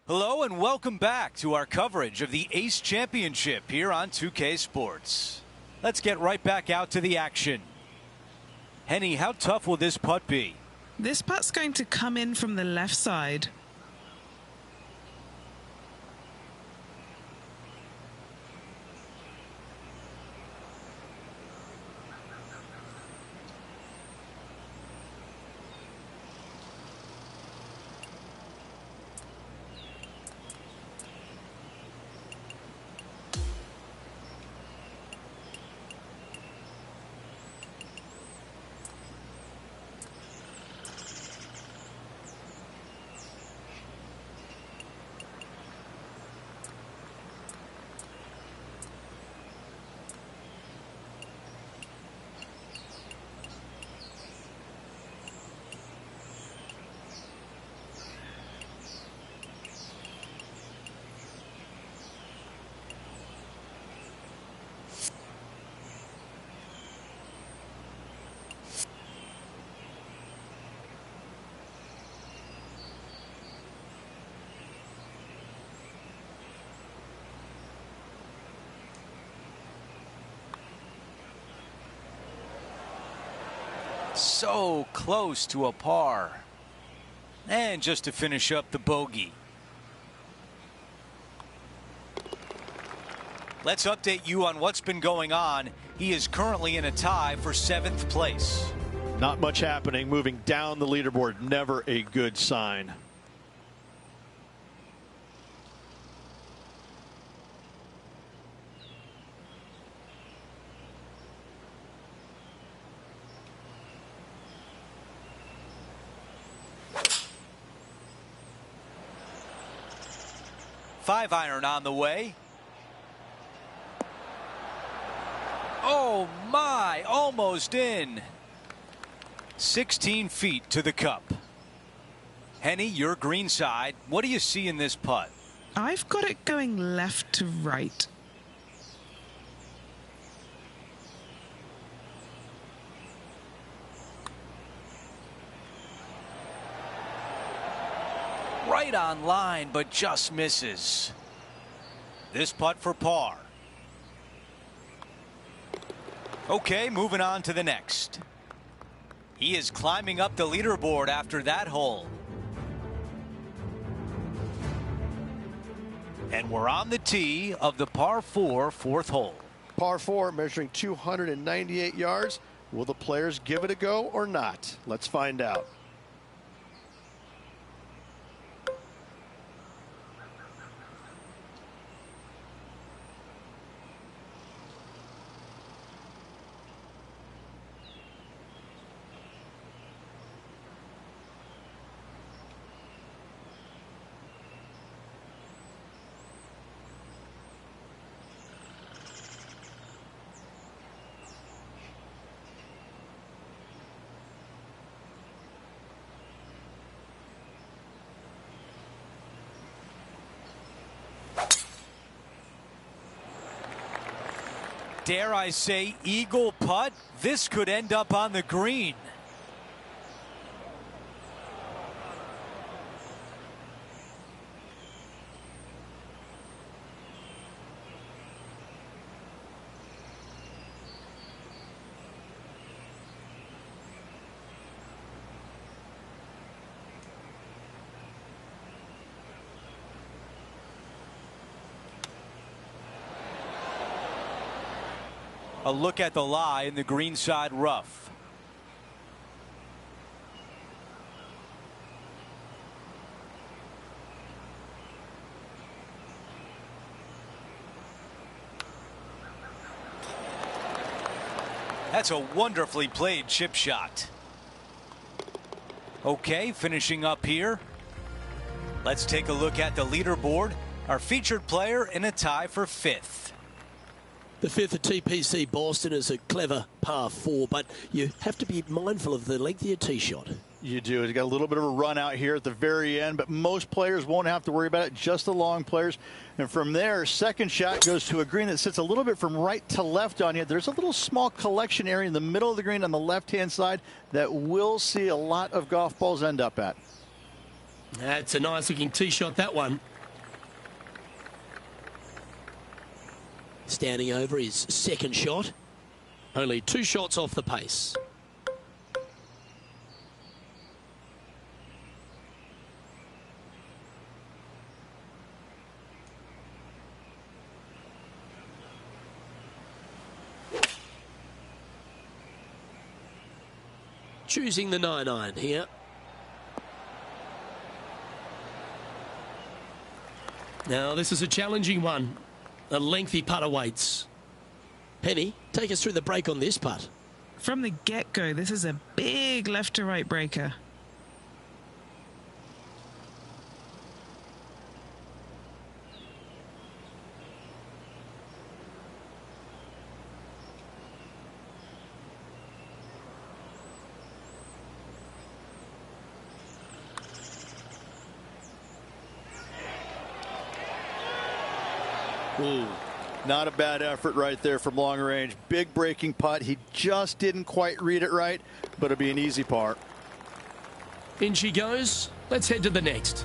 Hello and welcome back to our coverage of the Ace Championship here on 2K Sports. Let's get right back out to the action. Henny, how tough will this putt be? This putt's going to come in from the left side. So close to a par. And just to finish up the bogey. Let's update you on what's been going on. He is currently in a tie for 7th place. Not much happening. Moving down the leaderboard, never a good sign. Five iron on the way. Oh my, almost in. 16 feet to the cup. Henny, your green side. What do you see in this putt? I've got it going left to right. Right on line, but just misses. This putt for par. Okay, moving on to the next. He is climbing up the leaderboard after that hole. And we're on the tee of the par 4 4th hole. Par 4 measuring 298 yards. Will the players give it a go or not? Let's find out. Dare I say eagle putt? This could end up on the green. A look at the lie in the greenside rough. That's a wonderfully played chip shot. Okay, finishing up here. Let's take a look at the leaderboard. Our featured player in a tie for 5th. The 5th at TPC Boston is a clever par 4, but you have to be mindful of the length of your tee shot. You do. It's got a little bit of a run out here at the very end, but most players won't have to worry about it, just the long players. And from there, second shot goes to a green that sits a little bit from right to left on you. There's a little small collection area in the middle of the green on the left-hand side that we'll see a lot of golf balls end up at. That's a nice-looking tee shot, that one. Standing over his second shot. Only 2 shots off the pace. Choosing the 9-iron here. Now this is a challenging one. A lengthy putt awaits. Penny, take us through the break on this putt. From the get-go, this is a big left-to-right breaker. Ooh, not a bad effort right there from long range. Big breaking putt. He just didn't quite read it right, but it'll be an easy par. In she goes. Let's head to the next.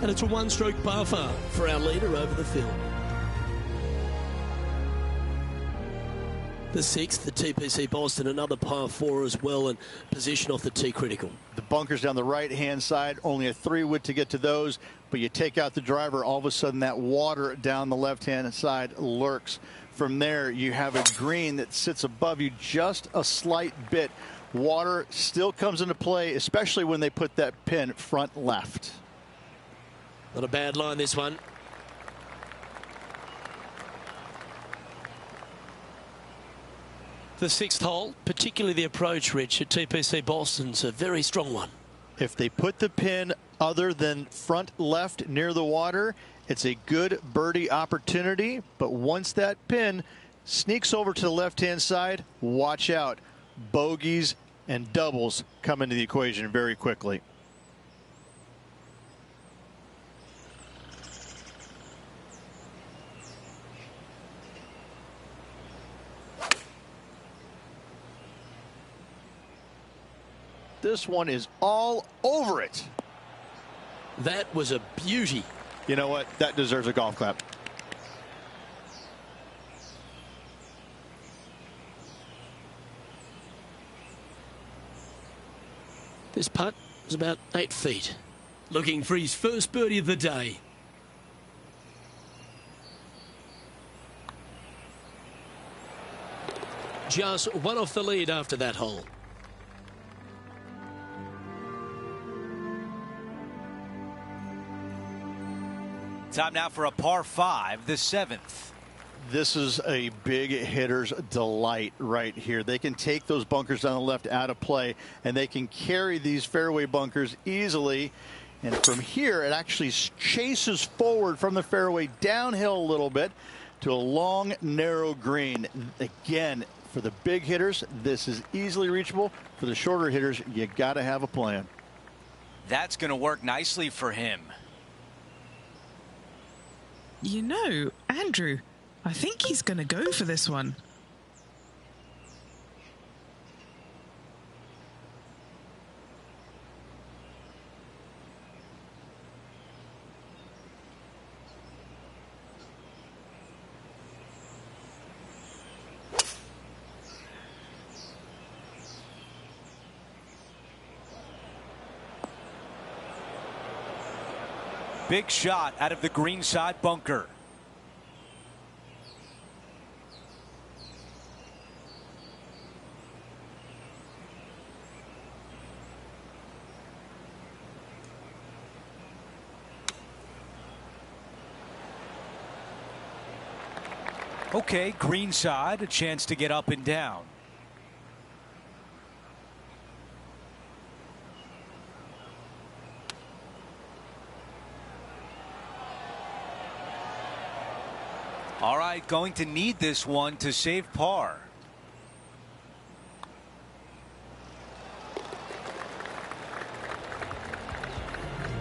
And it's a 1-stroke par 4 for our leader over the field. The 6th, the TPC Boston, another par 4 as well, and position off the tee critical. The bunkers down the right-hand side, only a 3-wood to get to those, but you take out the driver, all of a sudden that water down the left-hand side lurks. From there, you have a green that sits above you just a slight bit. Water still comes into play, especially when they put that pin front left. Not a bad line, this one. The 6th hole, particularly the approach, Rich, at TPC Boston's a very strong one. If they put the pin other than front left near the water, it's a good birdie opportunity. But once that pin sneaks over to the left-hand side, watch out. Bogeys and doubles come into the equation very quickly. This one is all over it. That was a beauty. You know what? That deserves a golf clap. This putt was about 8 feet. Looking for his first birdie of the day. Just one off the lead after that hole. Time now for a par 5, the 7th. This is a big hitter's delight right here. They can take those bunkers down the left out of play, and they can carry these fairway bunkers easily. And from here, it actually chases forward from the fairway downhill a little bit to a long, narrow green. Again, for the big hitters, this is easily reachable. For the shorter hitters, you got to have a plan. That's going to work nicely for him. You know, Andrew, I think he's going to go for this one. Big shot out of the green side bunker. Okay, green side, a chance to get up and down. All right, going to need this one to save par.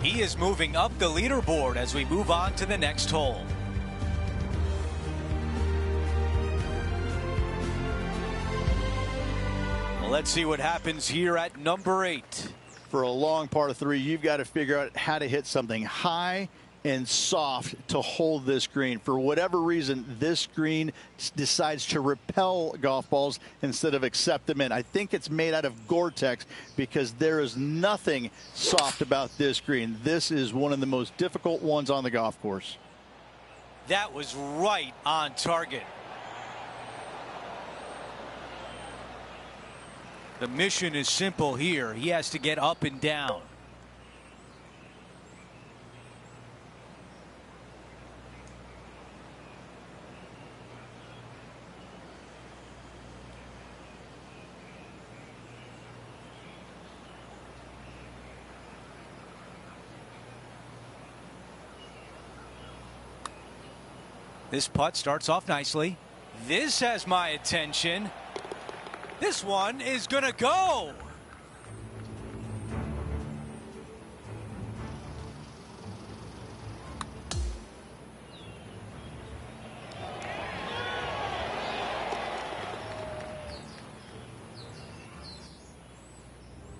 He is moving up the leaderboard as we move on to the next hole. Well, let's see what happens here at number 8. For a long par 3, you've got to figure out how to hit something high and soft to hold this green. For whatever reason, this green decides to repel golf balls instead of accept them in. I think it's made out of Gore-Tex because there is nothing soft about this green. This is one of the most difficult ones on the golf course. That was right on target. The mission is simple here. He has to get up and down. This putt starts off nicely. This has my attention. This one is going to go.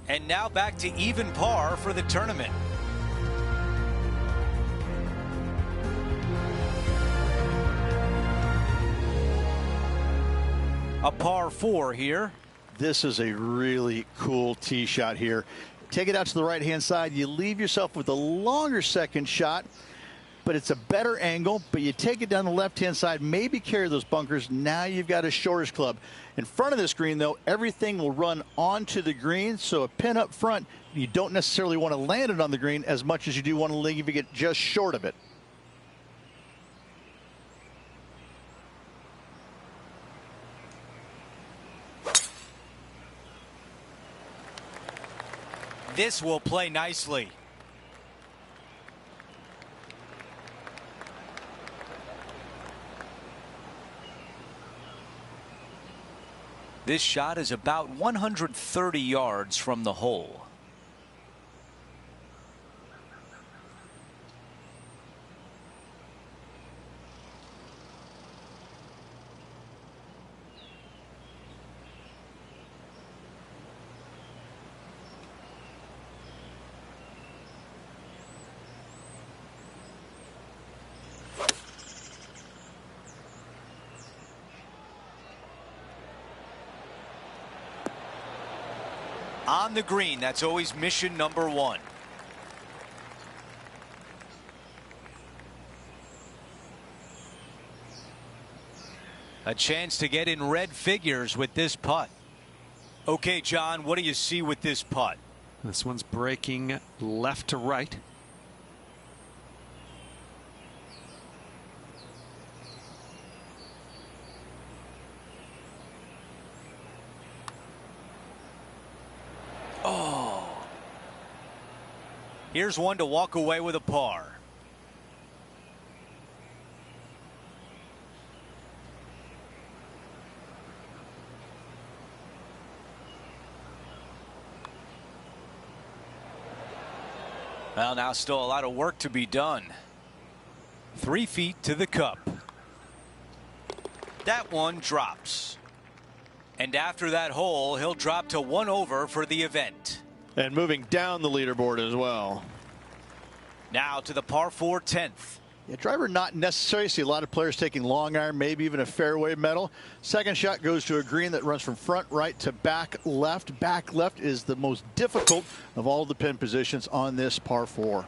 And now back to even par for the tournament. A par 4 here. This is a really cool tee shot here. Take it out to the right hand side. You leave yourself with a longer second shot, but it's a better angle. But you take it down the left hand side, maybe carry those bunkers. Now you've got a shortish club. In front of this green, though, everything will run onto the green. So a pin up front, you don't necessarily want to land it on the green as much as you do want to leave it just short of it. This will play nicely. This shot is about 130 yards from the hole. On the green, that's always mission number one. A chance to get in red figures with this putt. Okay, John, what do you see with this putt? This one's breaking left to right. Here's one to walk away with a par. Well, now still a lot of work to be done. 3 feet to the cup. That one drops. And after that hole, he'll drop to 1 over for the event. And moving down the leaderboard as well. Now to the par 4 10th. Yeah, driver not necessary. See a lot of players taking long iron, maybe even a fairway metal. Second shot goes to a green that runs from front right to back left. Back left is the most difficult of all the pin positions on this par 4.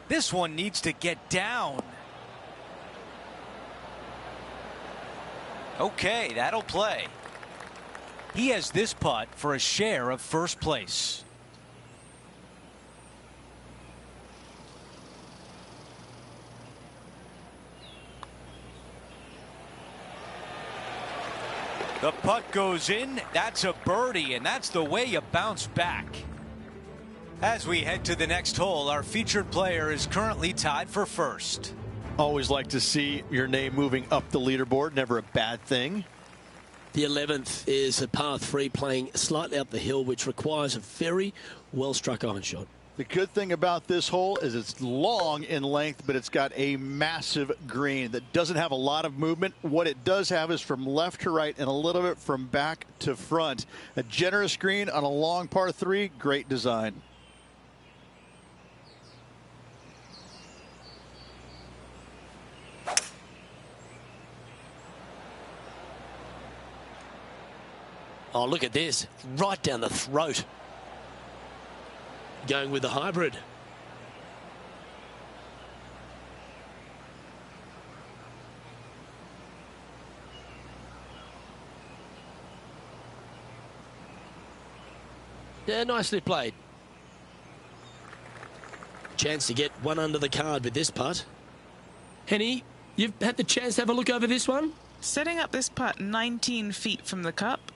This one needs to get down. Okay, that'll play. He has this putt for a share of first place. The putt goes in. That's a birdie, and that's the way you bounce back. As we head to the next hole, our featured player is currently tied for first. Always like to see your name moving up the leaderboard. Never a bad thing. The 11th is a par 3 playing slightly up the hill, which requires a very well-struck iron shot. The good thing about this hole is it's long in length, but it's got a massive green that doesn't have a lot of movement. What it does have is from left to right and a little bit from back to front. A generous green on a long par 3, great design. Oh, look at this. Right down the throat. Going with the hybrid. Yeah, nicely played. Chance to get one under the card with this putt. Henny, you've had the chance to have a look over this one? Setting up this putt 19 feet from the cup.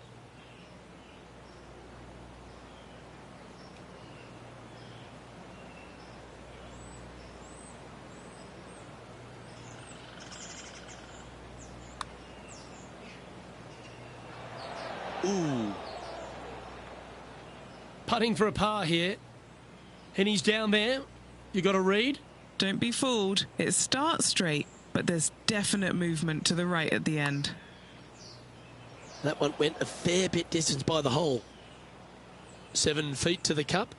Ooh. Putting for a par here. And he's down there. You got a read? Don't be fooled. It starts straight, but there's definite movement to the right at the end. That one went a fair bit distance by the hole. 7 feet to the cup.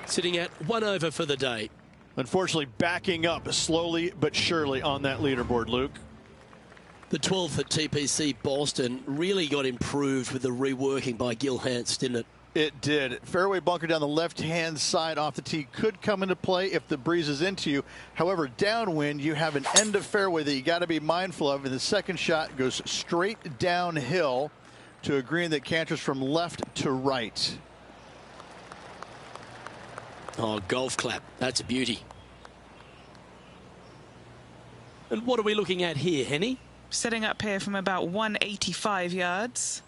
Sitting at 1 over for the day. Unfortunately, backing up slowly but surely on that leaderboard, Luke. The 12th at TPC Boston really got improved with the reworking by Gil Hanse, didn't it? It did. Fairway bunker down the left-hand side off the tee could come into play if the breeze is into you. However, downwind, you have an end of fairway that you got to be mindful of, and the second shot goes straight downhill to a green that canters from left to right. Oh, golf clap. That's a beauty. And what are we looking at here, Henny? Setting up here from about 185 yards.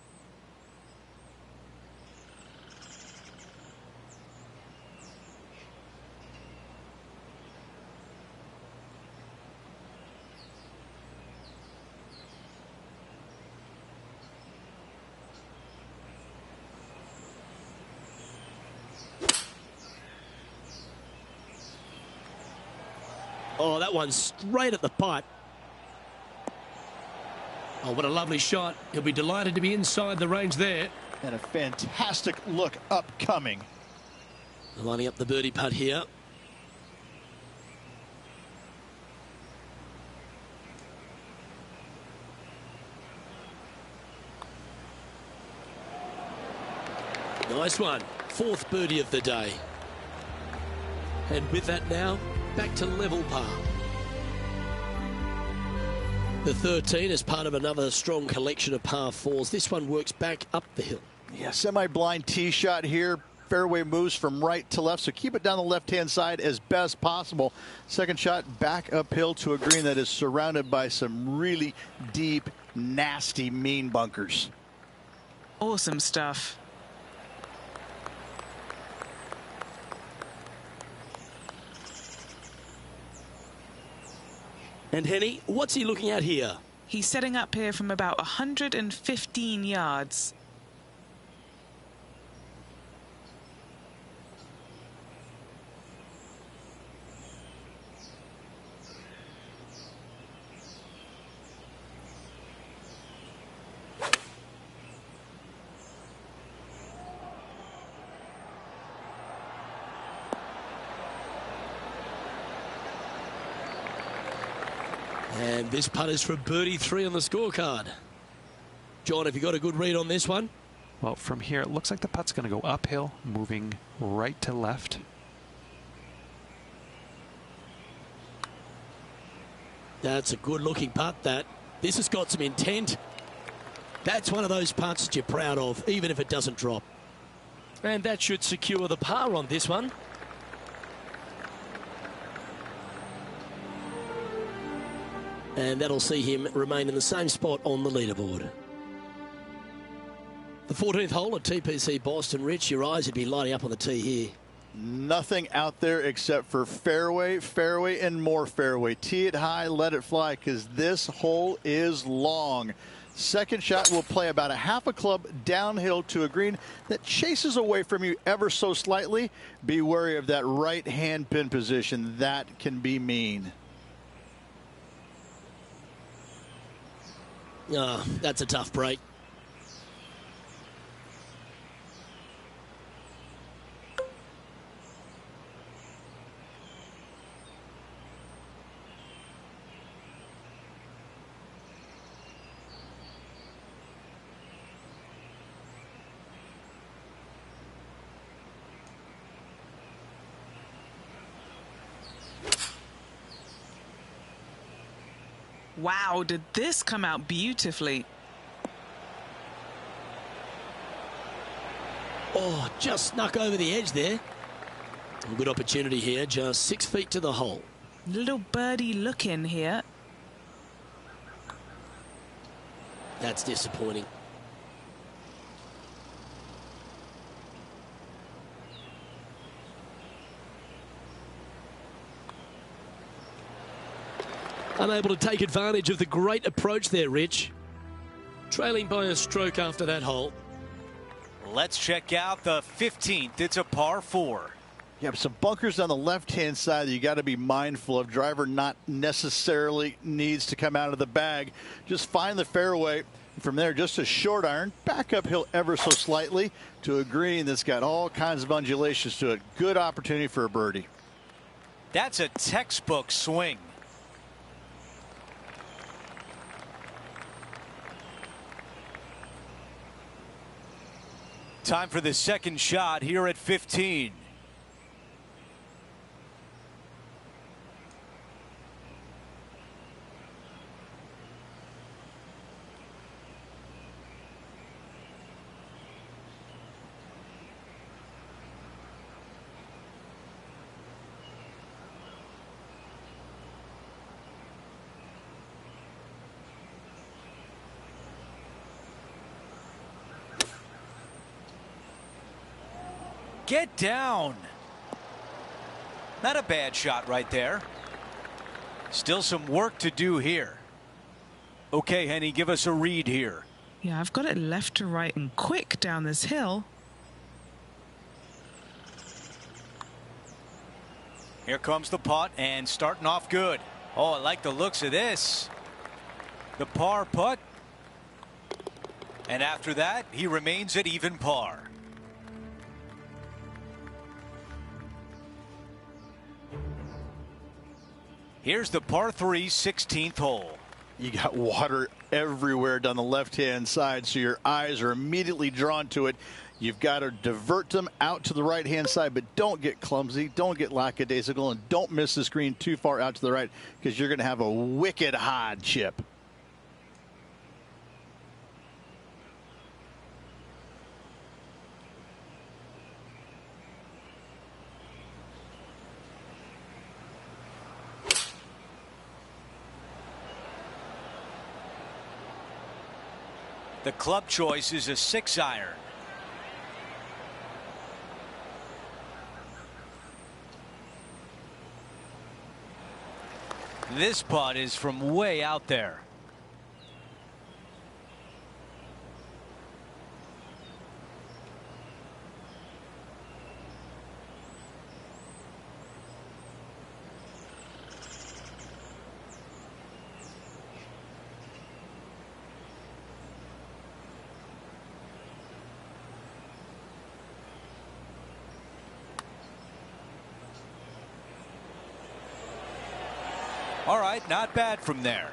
Oh, that one's straight at the pipe. Oh, what a lovely shot. He'll be delighted to be inside the range there. And a fantastic look upcoming. Lining up the birdie putt here. Nice one. 4th birdie of the day. And with that now, back to level par. The 13 is part of another strong collection of par 4s. This one works back up the hill. Yeah, semi-blind tee shot here. Fairway moves from right to left, so keep it down the left-hand side as best possible. Second shot back uphill to a green that is surrounded by some really deep, nasty, mean bunkers. Awesome stuff. And Henny, what's he looking at here? He's setting up here from about 115 yards. And this putt is for birdie 3 on the scorecard. John, have you got a good read on this one? Well, from here, it looks like the putt's going to go uphill, moving right to left. That's a good-looking putt, that. This has got some intent. That's one of those putts that you're proud of, even if it doesn't drop. And that should secure the par on this one. And that'll see him remain in the same spot on the leaderboard. The 14th hole at TPC Boston. Rich, your eyes would be lighting up on the tee here. Nothing out there except for fairway, fairway, and more fairway. Tee it high, let it fly, because this hole is long. Second shot will play about a half a club downhill to a green that chases away from you ever so slightly. Be wary of that right hand pin position. That can be mean. Oh, that's a tough break. Wow, did this come out beautifully? Oh, just snuck over the edge there. A good opportunity here, just 6 feet to the hole. Little birdie look in here. That's disappointing. Unable to take advantage of the great approach there, Rich. Trailing by a stroke after that hole. Let's check out the 15th. It's a par 4. You have some bunkers on the left-hand side that you got to be mindful of. Driver not necessarily needs to come out of the bag. Just find the fairway. From there, just a short iron, back uphill ever so slightly to a green that's got all kinds of undulations to it. Good opportunity for a birdie. That's a textbook swing. Time for the second shot here at 15. Get down. Not a bad shot right there. Still some work to do here. Okay, Henny, give us a read here. Yeah, I've got it left to right and quick down this hill. Here comes the putt and starting off good. Oh, I like the looks of this. The par putt. And after that, he remains at even par. Here's the par 3 16th hole. You got water everywhere down the left-hand side, so your eyes are immediately drawn to it. You've got to divert them out to the right-hand side, but don't get clumsy, don't get lackadaisical, and don't miss this green too far out to the right, because you're going to have a wicked hard chip. The club choice is a 6-iron. This putt is from way out there. All right, not bad from there.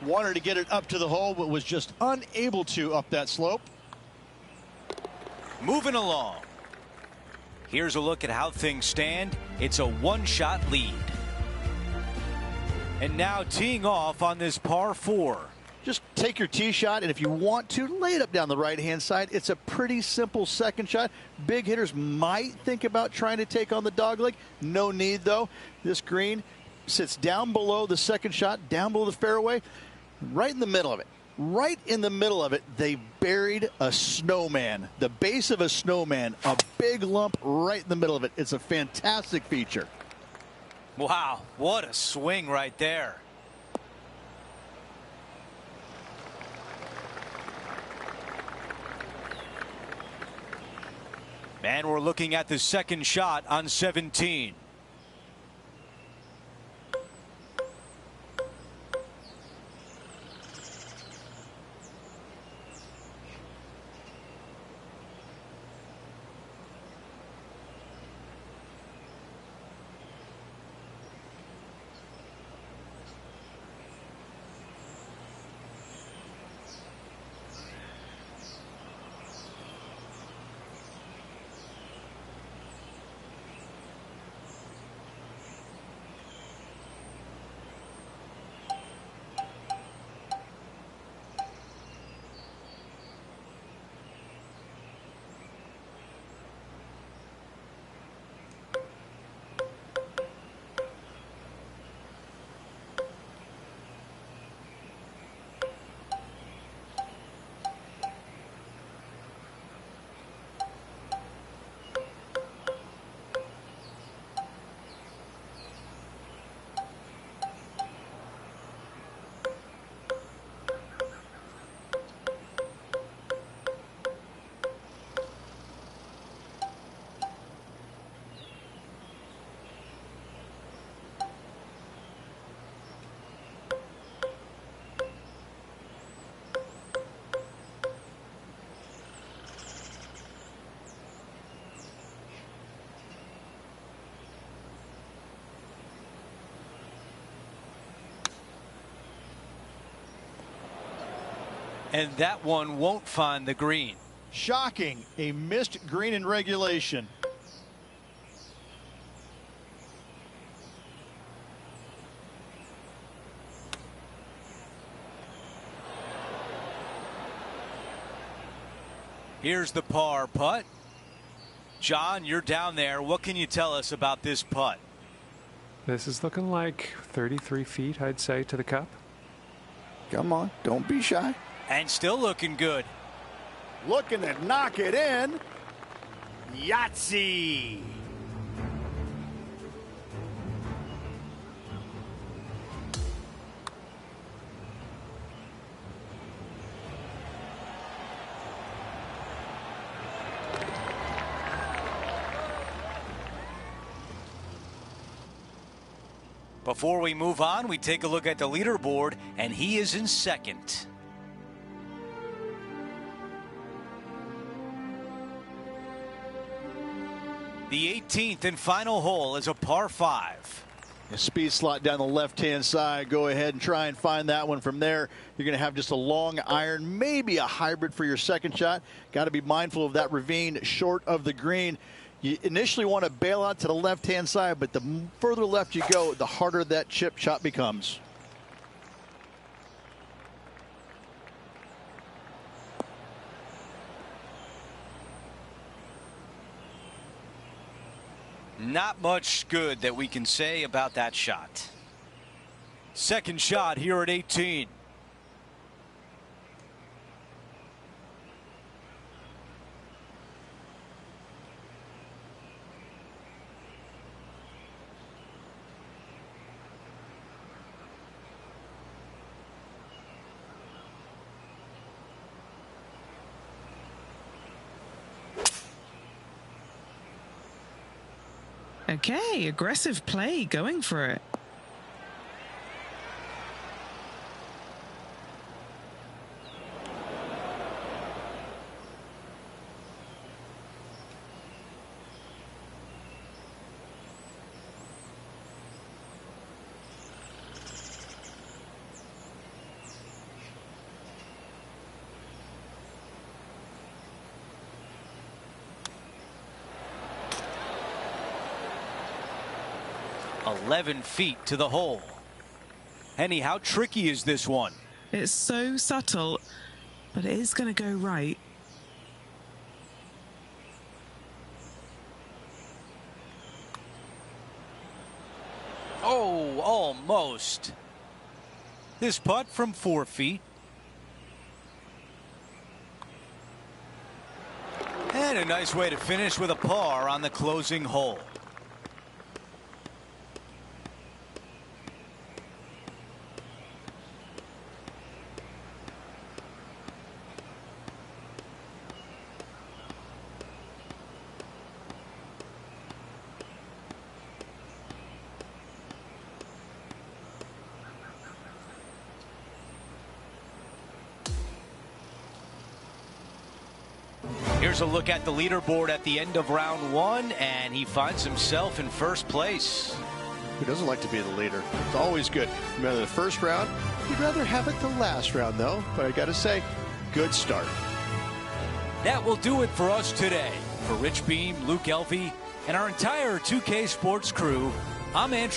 Wanted to get it up to the hole, but was just unable to up that slope. Moving along. Here's a look at how things stand. It's a one-shot lead. And now teeing off on this par 4. Just take your tee shot, and if you want to, lay it up down the right-hand side. It's a pretty simple second shot. Big hitters might think about trying to take on the dogleg. No need, though. This green sits down below the second shot, down below the fairway, right in the middle of it. Right in the middle of it, they buried a snowman, the base of a snowman, a big lump right in the middle of it. It's a fantastic feature. Wow, what a swing right there. And we're looking at the second shot on 17. And that one won't find the green. Shocking, a missed green in regulation. Here's the par putt. John, you're down there. What can you tell us about this putt? This is looking like 33 feet, I'd say, to the cup. Come on, don't be shy. And still looking good. Looking to knock it in. Yahtzee. Before we move on, we take a look at the leaderboard, and he is in second. The 18th and final hole is a par 5. A speed slot down the left-hand side. Go ahead and try and find that one. From there, you're going to have just a long iron, maybe a hybrid for your second shot. Got to be mindful of that ravine short of the green. You initially want to bail out to the left-hand side, but the further left you go, the harder that chip shot becomes. Not much good that we can say about that shot. Second shot here at 18. Okay, aggressive play, going for it. .11 feet to the hole. Henny, how tricky is this one? It's so subtle, but it is going to go right. Oh, almost. This putt from 4 feet. And a nice way to finish with a par on the closing hole. Here's a look at the leaderboard at the end of round 1, and he finds himself in first place. Who doesn't like to be the leader? It's always good. Remember the first round? You'd rather have it the last round, though. But I got to say, good start. That will do it for us today. For Rich Beam, Luke Elvey, and our entire 2K Sports crew, I'm Andrew.